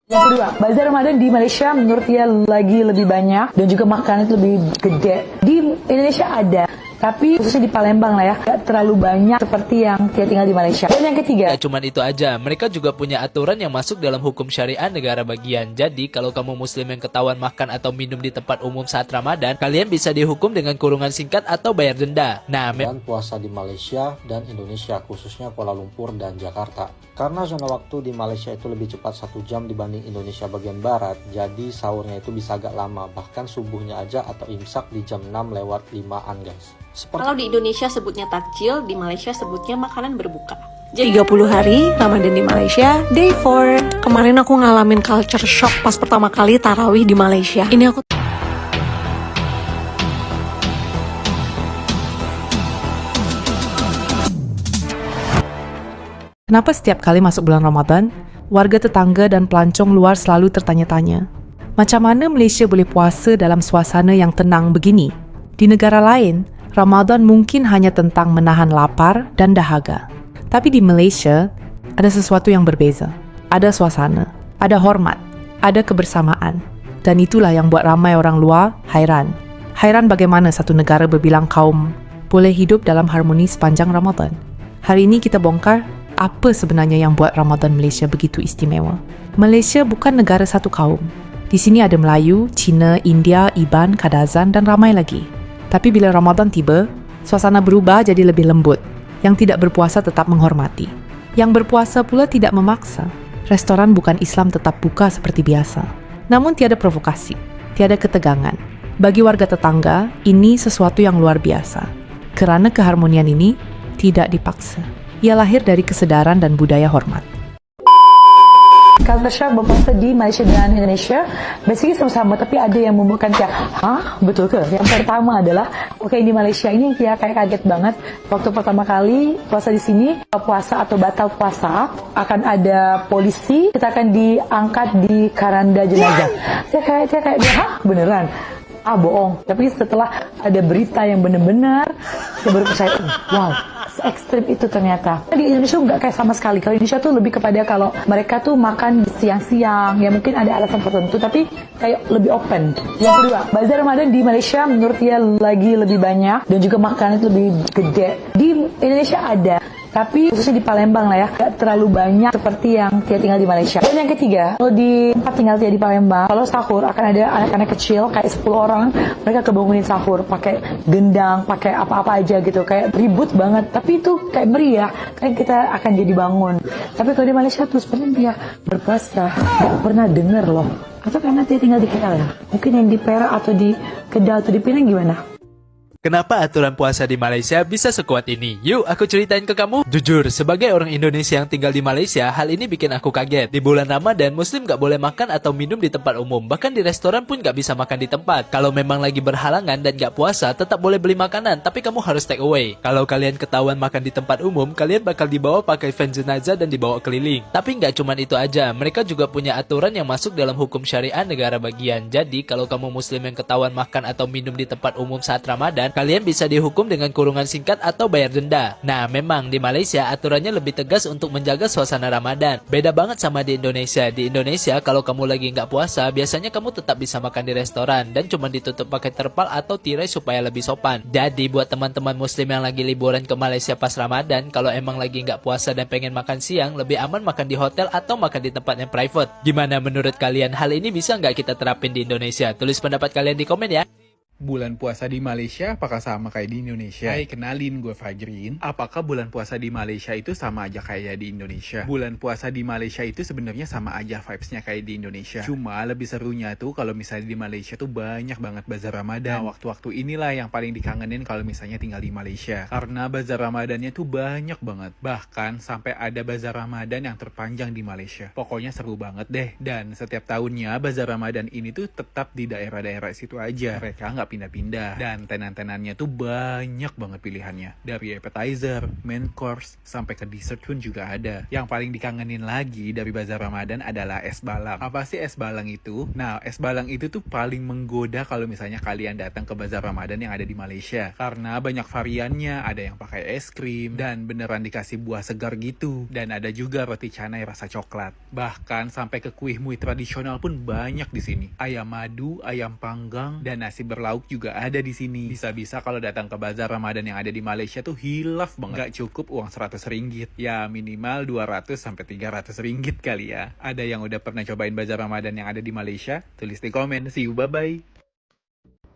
Yang kedua, bazar Ramadan di Malaysia menurut dia lagi lebih banyak dan juga makanan itu lebih gede. Di Indonesia ada, tapi khususnya di Palembang lah ya, gak terlalu banyak seperti yang dia tinggal di Malaysia. Dan yang ketiga, Gak cuman itu aja, mereka juga punya aturan yang masuk dalam hukum syariah negara bagian. Jadi, kalau kamu muslim yang ketahuan makan atau minum di tempat umum saat Ramadan, kalian bisa dihukum dengan kurungan singkat atau bayar denda. Nah, dan puasa di Malaysia dan Indonesia, khususnya Kuala Lumpur dan Jakarta. Karena zona waktu di Malaysia itu lebih cepat 1 jam dibanding Indonesia bagian barat, jadi sahurnya itu bisa agak lama, bahkan subuhnya aja atau imsak di jam 6:05 guys. Kalau di Indonesia sebutnya takjil, di Malaysia sebutnya makanan berbuka. 30 hari Ramadan di Malaysia, day 4. Kemarin aku ngalamin culture shock pas pertama kali tarawih di Malaysia. Ini aku Kenapa setiap kali masuk bulan Ramadan, warga tetangga dan pelancong luar selalu tertanya-tanya, macam mana Malaysia boleh puasa dalam suasana yang tenang begini? Di negara lain, Ramadan mungkin hanya tentang menahan lapar dan dahaga. Tapi di Malaysia, ada sesuatu yang berbeza. Ada suasana, ada hormat, ada kebersamaan. Dan itulah yang buat ramai orang luar hairan. Hairan bagaimana satu negara berbilang kaum boleh hidup dalam harmoni sepanjang Ramadan. Hari ini kita bongkar apa sebenarnya yang buat Ramadan Malaysia begitu istimewa. Malaysia bukan negara satu kaum. Di sini ada Melayu, Cina, India, Iban, Kadazan dan ramai lagi. Tapi bila Ramadan tiba, suasana berubah jadi lebih lembut. Yang tidak berpuasa tetap menghormati. Yang berpuasa pula tidak memaksa. Restoran bukan Islam tetap buka seperti biasa. Namun tiada provokasi, tiada ketegangan. Bagi warga tetangga, ini sesuatu yang luar biasa. Kerana keharmonian ini tidak dipaksa. Ia lahir dari kesedaran dan budaya hormat. culture shock berpuasa di Malaysia dan Indonesia basically sama-sama, tapi ada yang membuatkan kayak, hah? Betul ke? Yang pertama adalah, di Malaysia ini kita kayak kaget banget. Waktu pertama kali puasa di sini, puasa atau batal puasa, akan ada polisi, kita akan diangkat di keranda jenazah. Dia kayak, hah? Beneran? Bohong. Tapi setelah ada berita yang benar-benar, saya baru percaya, wow, se-ekstrim itu ternyata. Di Indonesia nggak kayak sama sekali. Kalau Indonesia tuh lebih kepada kalau mereka tuh makan siang-siang, ya mungkin ada alasan tertentu, tapi kayak lebih open. Yang kedua, bazar Ramadan di Malaysia menurut dia lagi lebih banyak dan juga makanan itu lebih gede. Di Indonesia ada, tapi khususnya di Palembang lah ya, gak terlalu banyak seperti yang dia tinggal di Malaysia. Dan yang ketiga, kalau di tempat tinggal dia di Palembang, kalau sahur akan ada anak-anak kecil kayak 10 orang, mereka kebangunin sahur pakai gendang, pakai apa-apa aja gitu, kayak ribut banget, tapi itu kayak meriah, kayak kita akan jadi bangun. Tapi kalau di Malaysia tuh sebenarnya dia berpuasa, gak pernah denger loh. Atau karena dia tinggal di KL ya? Mungkin yang di Perak atau di Kedah atau di Penang gimana? Kenapa aturan puasa di Malaysia bisa sekuat ini? Yuk, aku ceritain ke kamu. Jujur, sebagai orang Indonesia yang tinggal di Malaysia, hal ini bikin aku kaget. Di bulan Ramadan, Muslim gak boleh makan atau minum di tempat umum. Bahkan di restoran pun gak bisa makan di tempat. Kalau memang lagi berhalangan dan gak puasa, tetap boleh beli makanan, tapi kamu harus take away. Kalau kalian ketahuan makan di tempat umum, kalian bakal dibawa pakai van jenazah dan dibawa keliling. Tapi gak cuman itu aja, mereka juga punya aturan yang masuk dalam hukum syariah negara bagian. Jadi, kalau kamu Muslim yang ketahuan makan atau minum di tempat umum saat Ramadan, kalian bisa dihukum dengan kurungan singkat atau bayar denda. Nah, memang di Malaysia aturannya lebih tegas untuk menjaga suasana Ramadan. Beda banget sama di Indonesia. Di Indonesia, kalau kamu lagi nggak puasa, biasanya kamu tetap bisa makan di restoran dan cuma ditutup pakai terpal atau tirai supaya lebih sopan. Jadi, buat teman-teman Muslim yang lagi liburan ke Malaysia pas Ramadan, kalau emang lagi nggak puasa dan pengen makan siang, lebih aman makan di hotel atau makan di tempat yang private. Gimana menurut kalian? Hal ini bisa nggak kita terapin di Indonesia? Tulis pendapat kalian di komen ya. Bulan puasa di Malaysia apakah sama kayak di Indonesia? Hai, kenalin gue Fajrin. Apakah bulan puasa di Malaysia itu sama aja kayak di Indonesia? Bulan puasa di Malaysia itu sebenarnya sama aja vibes-nya kayak di Indonesia. Cuma lebih serunya tuh kalau misalnya di Malaysia tuh banyak banget bazar Ramadan. Nah, waktu-waktu inilah yang paling dikangenin kalau misalnya tinggal di Malaysia. Karena bazar Ramadannya tuh banyak banget. Bahkan sampai ada bazar Ramadan yang terpanjang di Malaysia. Pokoknya seru banget deh. Dan setiap tahunnya bazar Ramadan ini tuh tetap di daerah-daerah situ aja. Mereka nggak nggak pindah-pindah. Dan tenan-tenannya tuh banyak banget pilihannya. Dari appetizer, main course, sampai ke dessert pun juga ada. Yang paling dikangenin lagi dari Bazar Ramadan adalah es balang. Apa sih es balang itu? Nah, es balang itu tuh paling menggoda kalau misalnya kalian datang ke Bazar Ramadan yang ada di Malaysia. Karena banyak variannya, ada yang pakai es krim, dan beneran dikasih buah segar gitu. Dan ada juga roti canai rasa coklat. Bahkan sampai ke kuih muih tradisional pun banyak di sini. Ayam madu, ayam panggang, dan nasi berlauk juga ada di sini. Bisa-bisa kalau datang ke Bazar Ramadan yang ada di Malaysia tuh hilaf banget. Gak cukup uang 100 ringgit. Ya minimal 200 sampai 300 ringgit kali ya. Ada yang udah pernah cobain Bazar Ramadan yang ada di Malaysia? Tulis di komen. See you, bye-bye.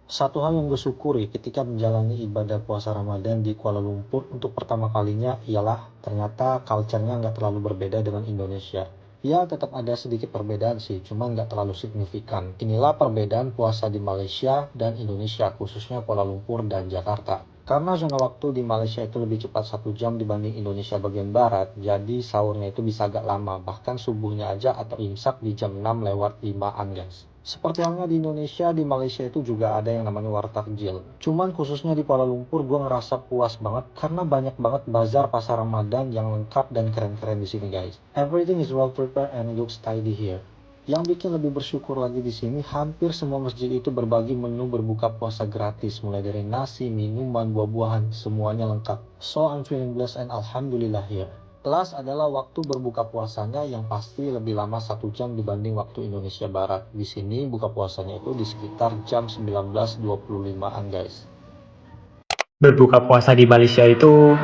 Satu hal yang gue syukuri ketika menjalani ibadah puasa Ramadan di Kuala Lumpur untuk pertama kalinya ialah ternyata culture-nya nggak terlalu berbeda dengan Indonesia. Ya tetap ada sedikit perbedaan sih, cuma nggak terlalu signifikan. Inilah perbedaan puasa di Malaysia dan Indonesia, khususnya Kuala Lumpur dan Jakarta. Karena zona waktu di Malaysia itu lebih cepat 1 jam dibanding Indonesia bagian barat, jadi sahurnya itu bisa agak lama, bahkan subuhnya aja atau imsak di jam 6:05 guys. Seperti halnya di Indonesia, di Malaysia itu juga ada yang namanya wartakjil. Cuman khususnya di Kuala Lumpur gue ngerasa puas banget karena banyak banget bazar pasar Ramadan yang lengkap dan keren-keren di sini guys. Everything is well prepared and looks tidy here. Yang bikin lebih bersyukur lagi di sini, hampir semua masjid itu berbagi menu berbuka puasa gratis, mulai dari nasi, minuman, buah-buahan, semuanya lengkap. So I'm feeling blessed and alhamdulillah here. Plus adalah waktu berbuka puasanya yang pasti lebih lama 1 jam dibanding waktu Indonesia Barat. Di sini buka puasanya itu di sekitar jam 19.25an guys. Berbuka puasa di Malaysia itu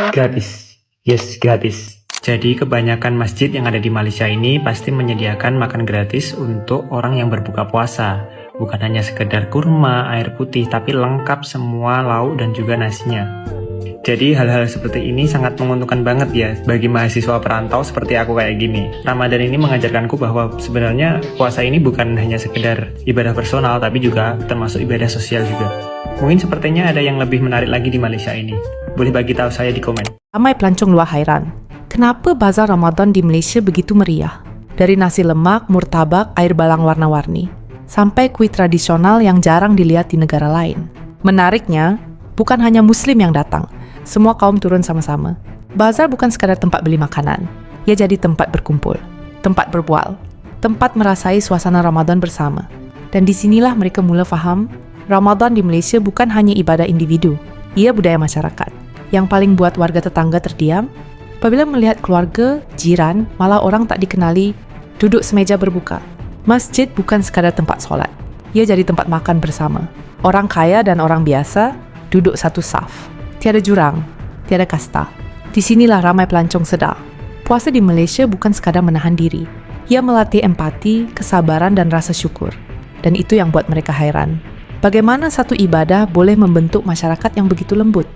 gratis. Yes, gratis. Jadi kebanyakan masjid yang ada di Malaysia ini pasti menyediakan makan gratis untuk orang yang berbuka puasa. Bukan hanya sekedar kurma, air putih, tapi lengkap semua lauk dan juga nasinya. Jadi hal-hal seperti ini sangat menguntungkan banget ya bagi mahasiswa perantau seperti aku kayak gini. Ramadan ini mengajarkanku bahwa sebenarnya puasa ini bukan hanya sekedar ibadah personal, tapi juga termasuk ibadah sosial juga. Mungkin sepertinya ada yang lebih menarik lagi di Malaysia ini. Boleh bagi tahu saya di komen. Ramai pelancong luar hairan. Kenapa bazar Ramadan di Malaysia begitu meriah? Dari nasi lemak, murtabak, air balang warna-warni, sampai kuih tradisional yang jarang dilihat di negara lain. Menariknya, bukan hanya Muslim yang datang, semua kaum turun sama-sama. Bazar bukan sekadar tempat beli makanan, ia jadi tempat berkumpul, tempat berbual, tempat merasai suasana Ramadan bersama. Dan disinilah mereka mula faham, Ramadan di Malaysia bukan hanya ibadah individu, ia budaya masyarakat. Yang paling buat warga tetangga terdiam, apabila melihat keluarga, jiran, malah orang tak dikenali, duduk semeja berbuka. Masjid bukan sekadar tempat solat, ia jadi tempat makan bersama. Orang kaya dan orang biasa duduk satu saf. Tiada jurang, tiada kasta. Di sinilah ramai pelancong sedar. Puasa di Malaysia bukan sekadar menahan diri. Ia melatih empati, kesabaran dan rasa syukur. Dan itu yang buat mereka hairan. Bagaimana satu ibadah boleh membentuk masyarakat yang begitu lembut?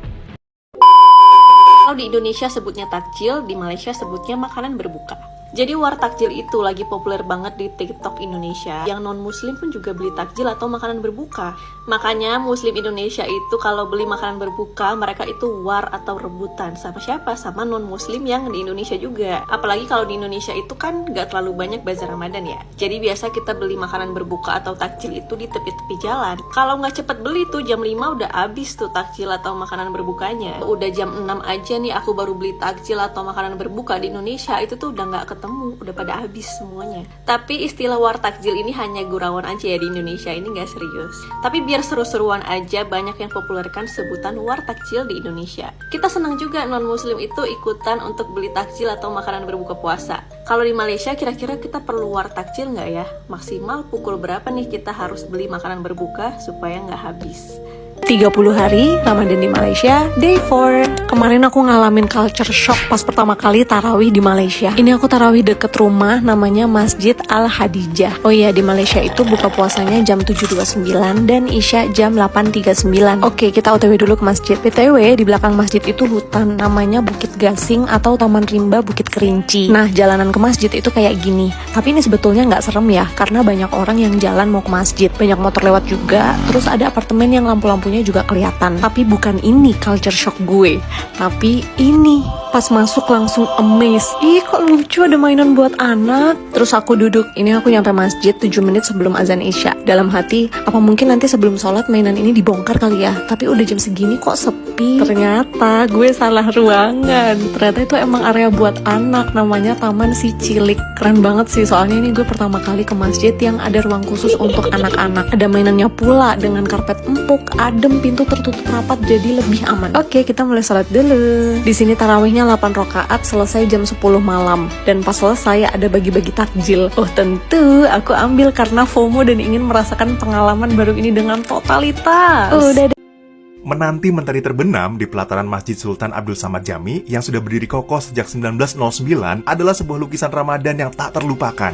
Kalau di Indonesia sebutnya takjil, di Malaysia sebutnya makanan berbuka. Jadi war takjil itu lagi populer banget di TikTok Indonesia. Yang non-muslim pun juga beli takjil atau makanan berbuka. Makanya muslim Indonesia itu kalau beli makanan berbuka, mereka itu war atau rebutan. Sama siapa? Sama non-muslim yang di Indonesia juga. Apalagi kalau di Indonesia itu kan gak terlalu banyak bazar Ramadan ya. Jadi biasa kita beli makanan berbuka atau takjil itu di tepi-tepi jalan. Kalau gak cepet beli tuh jam 5 udah habis tuh takjil atau makanan berbukanya. Udah jam 6 aja nih aku baru beli takjil atau makanan berbuka di Indonesia, itu tuh udah gak ketemu, udah pada habis semuanya. Tapi istilah war takjil ini hanya gurauan aja ya di Indonesia, ini gak serius. Tapi biar seru-seruan aja, banyak yang populerkan sebutan war takjil di Indonesia. Kita senang juga non-muslim itu ikutan untuk beli takjil atau makanan berbuka puasa. Kalau di Malaysia kira-kira kita perlu war takjil nggak ya? Maksimal pukul berapa nih kita harus beli makanan berbuka supaya nggak habis? 30 hari Ramadan di Malaysia, day 4. Kemarin aku ngalamin culture shock pas pertama kali tarawih di Malaysia. Ini aku tarawih deket rumah, namanya Masjid Al-Hadijah. Oh iya, di Malaysia itu buka puasanya jam 7.29 dan Isya jam 8.39. Oke, kita OTW dulu ke masjid. BTW, di belakang masjid itu hutan, namanya Bukit Gasing atau Taman Rimba Bukit Kerinci. Nah, jalanan ke masjid itu kayak gini. Tapi ini sebetulnya nggak serem ya, karena banyak orang yang jalan mau ke masjid. Banyak motor lewat juga, terus ada apartemen yang lampu-lampunya fotonya juga kelihatan. Tapi bukan ini culture shock gue, tapi ini. Pas masuk langsung amazed. Ih, kok lucu ada mainan buat anak. Terus aku duduk. Ini aku nyampe masjid 7 menit sebelum azan Isya. Dalam hati, apa mungkin nanti sebelum sholat mainan ini dibongkar kali ya? Tapi udah jam segini kok sepi. Ternyata gue salah ruangan. Ternyata itu emang area buat anak. Namanya Taman Si Cilik. Keren banget sih, soalnya ini gue pertama kali ke masjid yang ada ruang khusus untuk anak-anak. Ada mainannya pula dengan karpet empuk, adem, pintu tertutup rapat jadi lebih aman. Oke, kita mulai sholat dulu. Di sini tarawihnya 8 rakaat, selesai jam 10 malam. Dan pas selesai ada bagi-bagi takjil. Oh tentu, aku ambil karena FOMO dan ingin merasakan pengalaman baru ini dengan totalitas. Udah deh. Menanti mentari terbenam di pelataran Masjid Sultan Abdul Samad Jami yang sudah berdiri kokoh sejak 1909 adalah sebuah lukisan Ramadan yang tak terlupakan.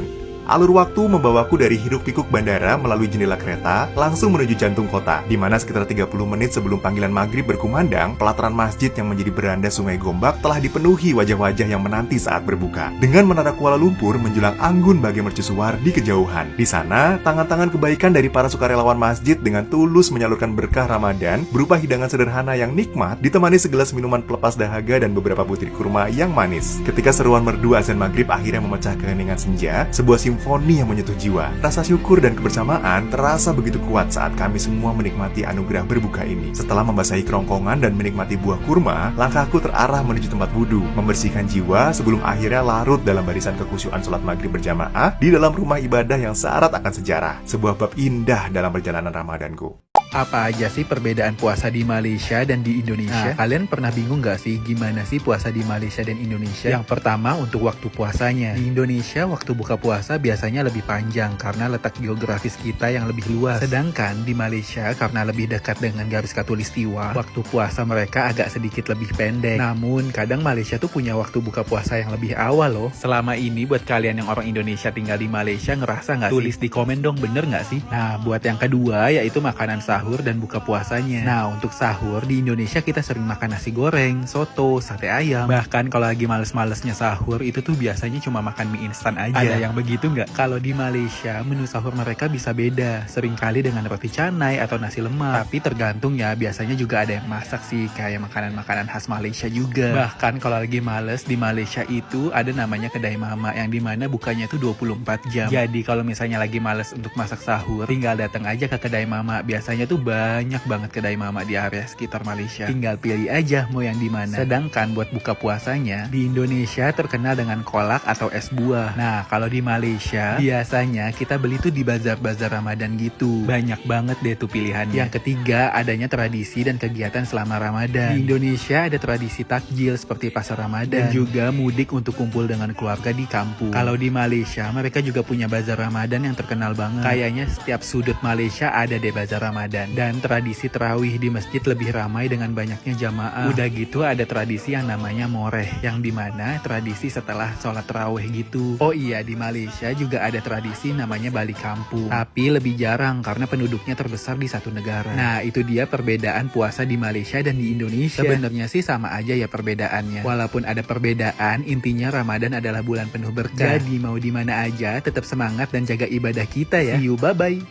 Alur waktu membawaku dari hiruk-pikuk bandara melalui jendela kereta langsung menuju jantung kota, di mana sekitar 30 menit sebelum panggilan maghrib berkumandang, pelataran masjid yang menjadi beranda Sungai Gombak telah dipenuhi wajah-wajah yang menanti saat berbuka. Dengan menara Kuala Lumpur menjulang anggun bagai mercusuar di kejauhan. Di sana, tangan-tangan kebaikan dari para sukarelawan masjid dengan tulus menyalurkan berkah Ramadan berupa hidangan sederhana yang nikmat, ditemani segelas minuman pelepas dahaga dan beberapa butir kurma yang manis. Ketika seruan merdu azan maghrib akhirnya memecah keheningan senja, sebuah simfoni yang menyentuh jiwa. Rasa syukur dan kebersamaan terasa begitu kuat saat kami semua menikmati anugerah berbuka ini. Setelah membasahi kerongkongan dan menikmati buah kurma, langkahku terarah menuju tempat wudhu, membersihkan jiwa sebelum akhirnya larut dalam barisan kekhusyuan sholat maghrib berjamaah di dalam rumah ibadah yang syarat akan sejarah. Sebuah bab indah dalam perjalanan Ramadanku. Apa aja sih perbedaan puasa di Malaysia dan di Indonesia? Nah, kalian pernah bingung gak sih gimana sih puasa di Malaysia dan Indonesia? Yang pertama untuk waktu puasanya. Di Indonesia waktu buka puasa biasanya lebih panjang karena letak geografis kita yang lebih luas. Sedangkan di Malaysia karena lebih dekat dengan garis khatulistiwa, waktu puasa mereka agak sedikit lebih pendek. Namun kadang Malaysia tuh punya waktu buka puasa yang lebih awal loh. Selama ini buat kalian yang orang Indonesia tinggal di Malaysia ngerasa gak sih? Tulis di komen dong, bener gak sih? Nah buat yang kedua yaitu makanan sahur dan buka puasanya. Nah untuk sahur di Indonesia kita sering makan nasi goreng, soto, sate ayam. Bahkan kalau lagi males-malesnya sahur itu tuh biasanya cuma makan mie instan aja. Ada yang begitu nggak? Kalau di Malaysia menu sahur mereka bisa beda. Seringkali dengan roti canai atau nasi lemak. Tapi tergantung ya, biasanya juga ada yang masak sih, kayak makanan-makanan khas Malaysia juga. Bahkan kalau lagi males di Malaysia itu ada namanya kedai mama yang dimana bukanya tuh 24 jam. Jadi kalau misalnya lagi males untuk masak sahur, tinggal datang aja ke kedai mama. Biasanya tuh banyak banget kedai mama di area sekitar Malaysia. Tinggal pilih aja mau yang di mana. Sedangkan buat buka puasanya di Indonesia terkenal dengan kolak atau es buah. Nah, kalau di Malaysia biasanya kita beli tuh di bazar-bazar Ramadan gitu. Banyak banget deh tuh pilihannya. Yang ketiga, adanya tradisi dan kegiatan selama Ramadan. Di Indonesia ada tradisi takjil seperti pasar Ramadan dan juga mudik untuk kumpul dengan keluarga di kampung. Kalau di Malaysia mereka juga punya bazar Ramadan yang terkenal banget. Kayaknya setiap sudut Malaysia ada deh bazar Ramadan. Dan tradisi tarawih di masjid lebih ramai dengan banyaknya jamaah. Udah gitu ada tradisi yang namanya moreh, yang dimana tradisi setelah sholat tarawih gitu. Oh iya, di Malaysia juga ada tradisi namanya balik kampung, tapi lebih jarang karena penduduknya terbesar di satu negara. Nah itu dia perbedaan puasa di Malaysia dan di Indonesia. Sebenarnya sih sama aja ya perbedaannya. Walaupun ada perbedaan, intinya Ramadan adalah bulan penuh berkah. Jadi mau di mana aja tetap semangat dan jaga ibadah kita ya. See you, bye-bye.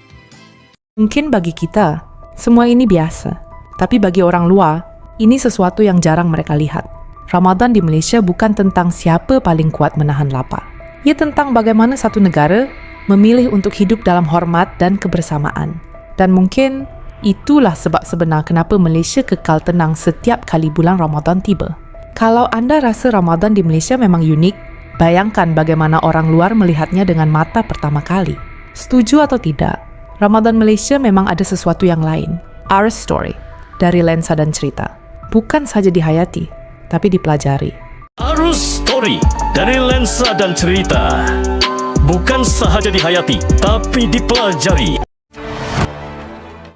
Mungkin bagi kita semua ini biasa, tapi bagi orang luar, ini sesuatu yang jarang mereka lihat. Ramadan di Malaysia bukan tentang siapa paling kuat menahan lapar. Ia tentang bagaimana satu negara memilih untuk hidup dalam hormat dan kebersamaan. Dan mungkin itulah sebab sebenar kenapa Malaysia kekal tenang setiap kali bulan Ramadan tiba. Kalau anda rasa Ramadan di Malaysia memang unik, bayangkan bagaimana orang luar melihatnya dengan mata pertama kali. Setuju atau tidak? Ramadan Malaysia memang ada sesuatu yang lain. Our story, dari lensa dan cerita. Bukan saja dihayati, tapi dipelajari. Arus Story, dari lensa dan cerita. Bukan sahaja dihayati, tapi dipelajari.